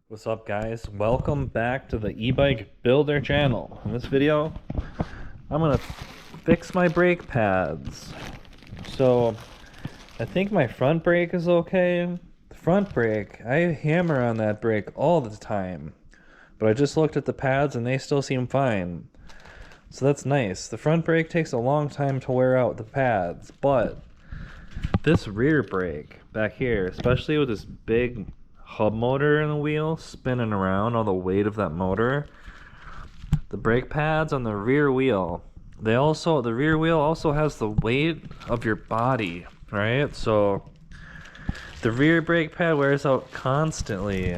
What's up, guys? Welcome back to the e-bike builder channel. In this video, I'm gonna fix my brake pads. So I think my front brake is okay. The front brake, I hammer on that brake all the time, but I just looked at the pads and they still seem fine. So that's nice. The front brake takes a long time to wear out the pads, but this rear brake back here, especially with this big hub motor in the wheel spinning around, all the weight of that motor, the brake pads on the rear wheel, the rear wheel also has the weight of your body, right? So the rear brake pad wears out constantly,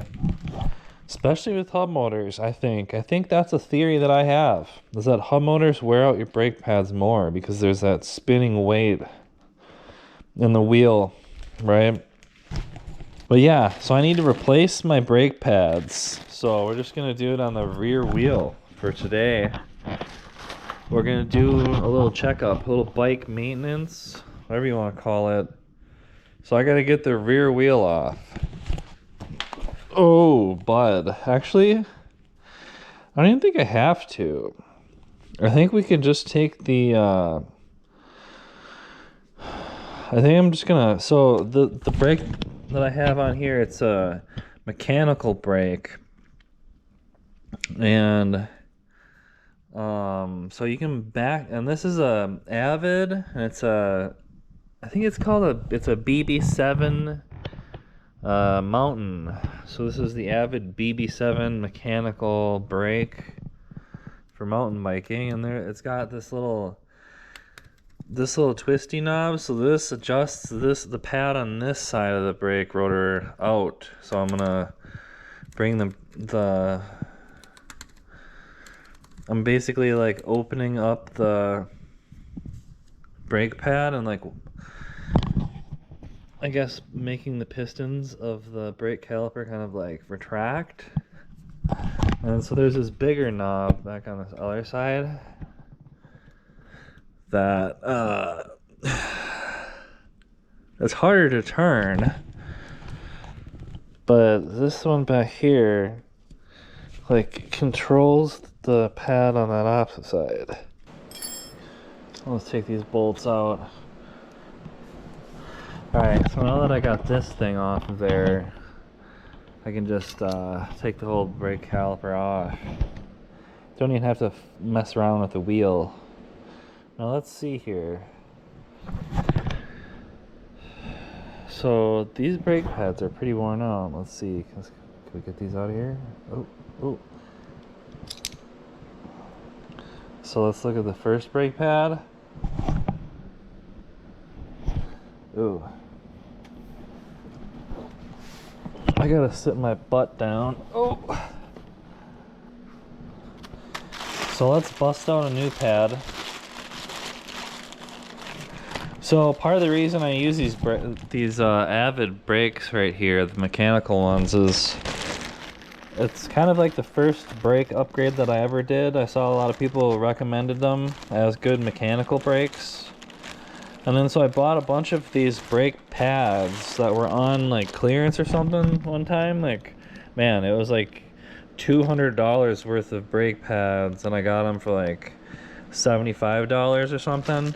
especially with hub motors. I think that's a theory that I have, is that hub motors wear out your brake pads more because there's that spinning weight in the wheel, right? But yeah, so I need to replace my brake pads. So we're just gonna do it on the rear wheel for today. We're gonna do a little checkup, a little bike maintenance, whatever you want to call it. So I gotta get the rear wheel off. Oh, bud. Actually, I don't even think I have to. I think we can just take the I think I'm just gonna, so the brake that I have on here, it's a mechanical brake, and so you can back, and this is a Avid, and it's a, I think it's called it's a BB7 mountain. So this is the Avid BB7 mechanical brake for mountain biking, and there it's got this little twisty knob, so this adjusts the pad on this side of the brake rotor out. So I'm gonna bring I'm basically like opening up the brake pad and, like, I guess making the pistons of the brake caliper kind of like retract. And so there's this bigger knob back on this other side that it's harder to turn, but this one back here, like, controls the pad on that opposite side. Let's take these bolts out. Alright, so now that I got this thing off of there, I can just take the whole brake caliper off. Don't even have to mess around with the wheel. Now let's see here. So these brake pads are pretty worn out. Let's see. Can we get these out of here? Oh. So let's look at the first brake pad. Ooh. I gotta sit my butt down. Oh. So let's bust out a new pad. So part of the reason I use these Avid brakes right here, the mechanical ones, is it's kind of like the first brake upgrade that I ever did. I saw a lot of people recommended them as good mechanical brakes. And then so I bought a bunch of these brake pads that were on, like, clearance or something one time. Like, man, it was like $200 worth of brake pads, and I got them for like $75 or something.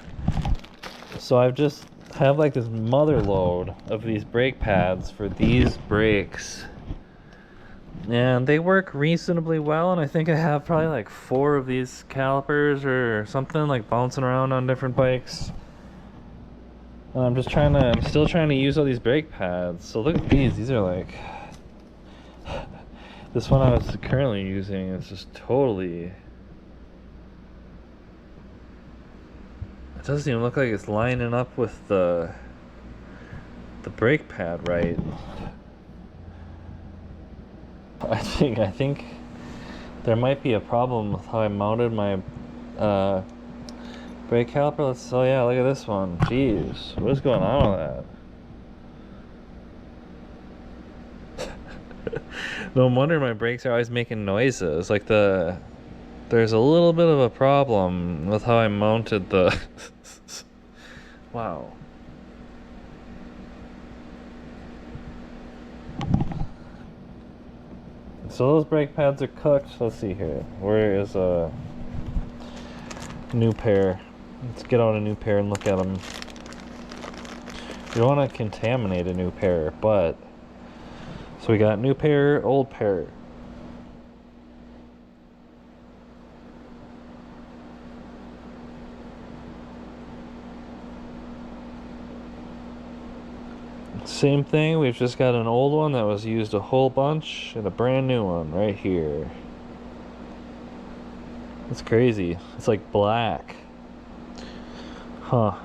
So I've just have like this mother load of these brake pads for these brakes, and they work reasonably well. And I think I have probably like 4 of these calipers or something, like, bouncing around on different bikes. And I'm still trying to use all these brake pads. So look at these are like, this one I was currently using is just totally, it doesn't even look like it's lining up with the brake pad right. I think there might be a problem with how I mounted my brake caliper. Oh yeah, look at this one. Jeez, what is going on with that? No wonder my brakes are always making noises. Like, there's a little bit of a problem with how I mounted the wow. so those brake pads are cooked. Let's see here. Where is a new pair? Let's get out a new pair and look at them. You don't want to contaminate a new pair, but so we got new pair, old pair. Same thing, we've just got an old one that was used a whole bunch and a brand new one right here. It's crazy. It's like black. Huh.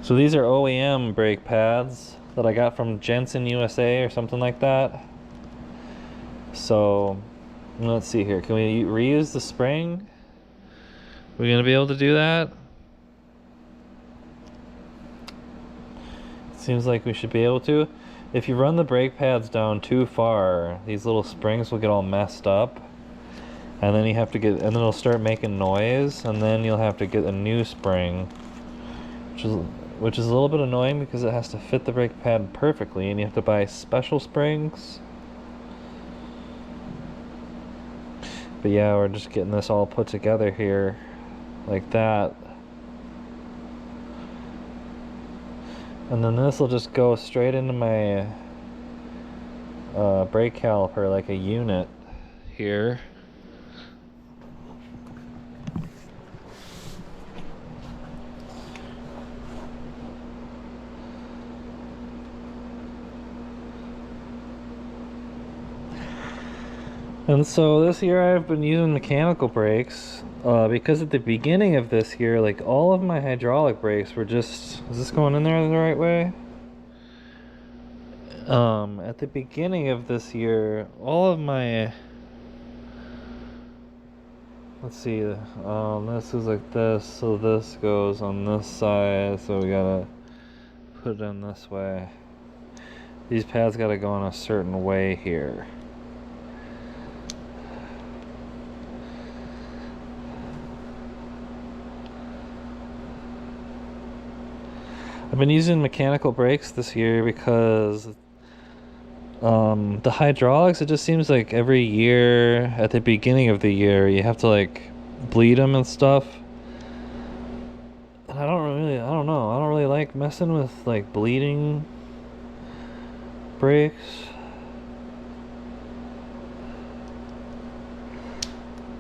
So these are OEM brake pads that I got from Jensen USA or something like that. So let's see here. Can we reuse the spring? We're gonna be able to do that? Seems like we should be able to. If you run the brake pads down too far, these little springs will get all messed up, and then you have to get, and then it'll start making noise, and then you'll have to get a new spring, which is a little bit annoying because it has to fit the brake pad perfectly, and you have to buy special springs. But yeah, we're just getting this all put together here, like that. And then this will just go straight into my brake caliper like a unit here. And so this year I've been using mechanical brakes because at the beginning of this year, like all of my hydraulic brakes were just, is this going in there the right way? At the beginning of this year, all of my, let's see, this is like this, so this goes on this side, so we gotta put it in this way. These pads gotta go in a certain way here. I've been using mechanical brakes this year because the hydraulics, it just seems like every year at the beginning of the year you have to like bleed them and stuff, and I don't know, I don't really like messing with like bleeding brakes.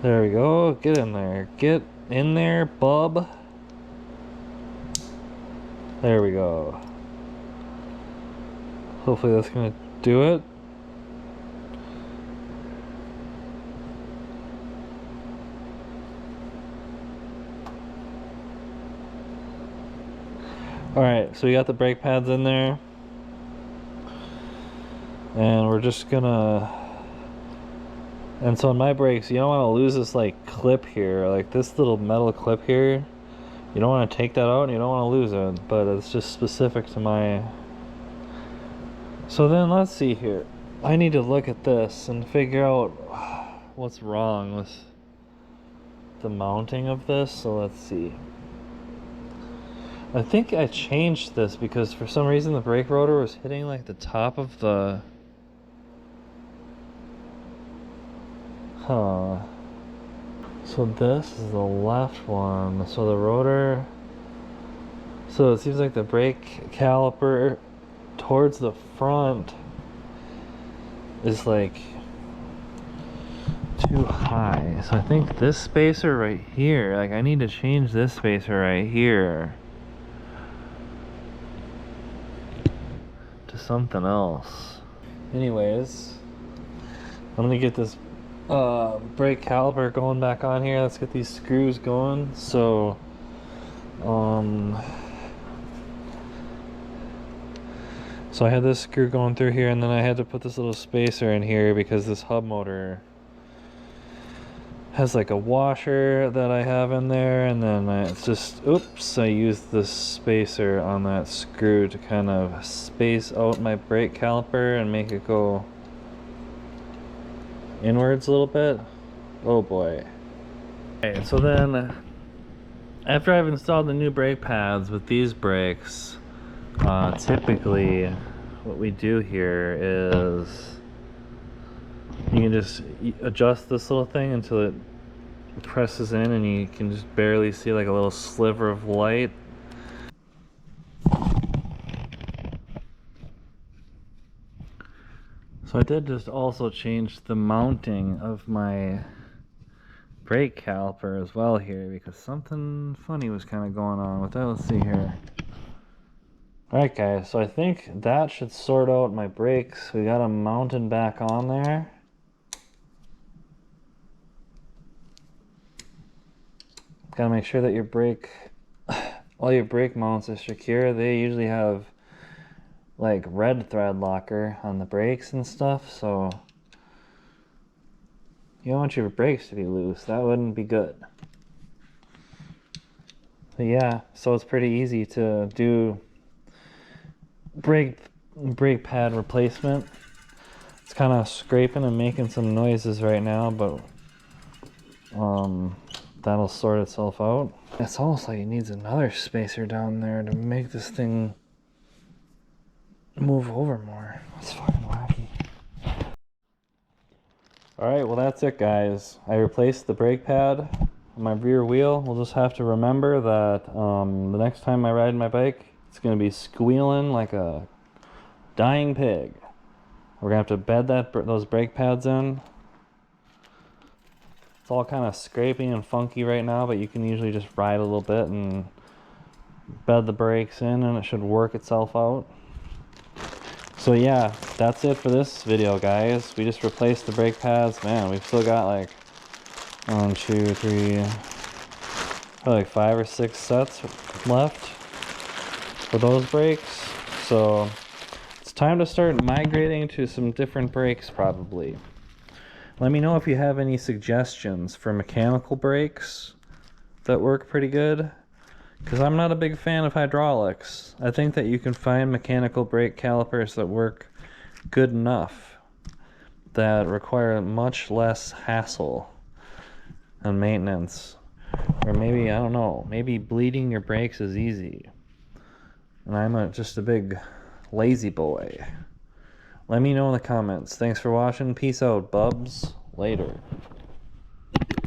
There we go, get in there, bub. There we go. Hopefully that's gonna do it. Alright, so we got the brake pads in there. And we're just gonna... And so on my brakes, you don't want to lose this like clip here, like this little metal clip here. You don't want to take that out and you don't want to lose it, but it's just specific to my... So then let's see here. I need to look at this and figure out what's wrong with the mounting of this, so let's see. I think I changed this because for some reason the brake rotor was hitting like the top of the... Huh. So this is the left one. So the rotor... So it seems like the brake caliper towards the front is like too high. So I think this spacer right here, like I need to change this spacer right here to something else. Anyways, I'm gonna get this brake caliper going back on here. Let's get these screws going. So so I had this screw going through here, and then I had to put this little spacer in here because this hub motor has like a washer that I have in there, and then it's just, oops, I used this spacer on that screw to kind of space out my brake caliper and make it go inwards a little bit. Oh boy. Okay, so then after I've installed the new brake pads with these brakes, typically what we do here is You can just adjust this little thing until it presses in and you can just barely see like a little sliver of light. So I did just also change the mounting of my brake caliper as well here, because something funny was kind of going on with that. Let's see here. Alright guys, so I think that should sort out my brakes. We got them mounted back on there. Gotta make sure that your brake, all your brake mounts are secure. They usually have like red thread locker on the brakes and stuff, so you don't want your brakes to be loose. That wouldn't be good. But yeah, so it's pretty easy to do brake pad replacement. It's kind of scraping and making some noises right now, but that'll sort itself out. It's almost like it needs another spacer down there to make this thing move over more. It's fucking wacky. Alright, well that's it guys. I replaced the brake pad on my rear wheel. We'll just have to remember that the next time I ride my bike, it's going to be squealing like a dying pig. We're going to have to bed those brake pads in. It's all kind of scraping and funky right now, but you can usually just ride a little bit and bed the brakes in and it should work itself out. So yeah, that's it for this video guys. We just replaced the brake pads. Man, we've still got like 1, 2, 3, probably like 5 or 6 sets left for those brakes. So it's time to start migrating to some different brakes probably. Let me know if you have any suggestions for mechanical brakes that work pretty good, because I'm not a big fan of hydraulics. I think that you can find mechanical brake calipers that work good enough, that require much less hassle and maintenance. Or maybe, I don't know, maybe bleeding your brakes is easy. And I'm just a big lazy boy. Let me know in the comments. Thanks for watching. Peace out, bubs. Later.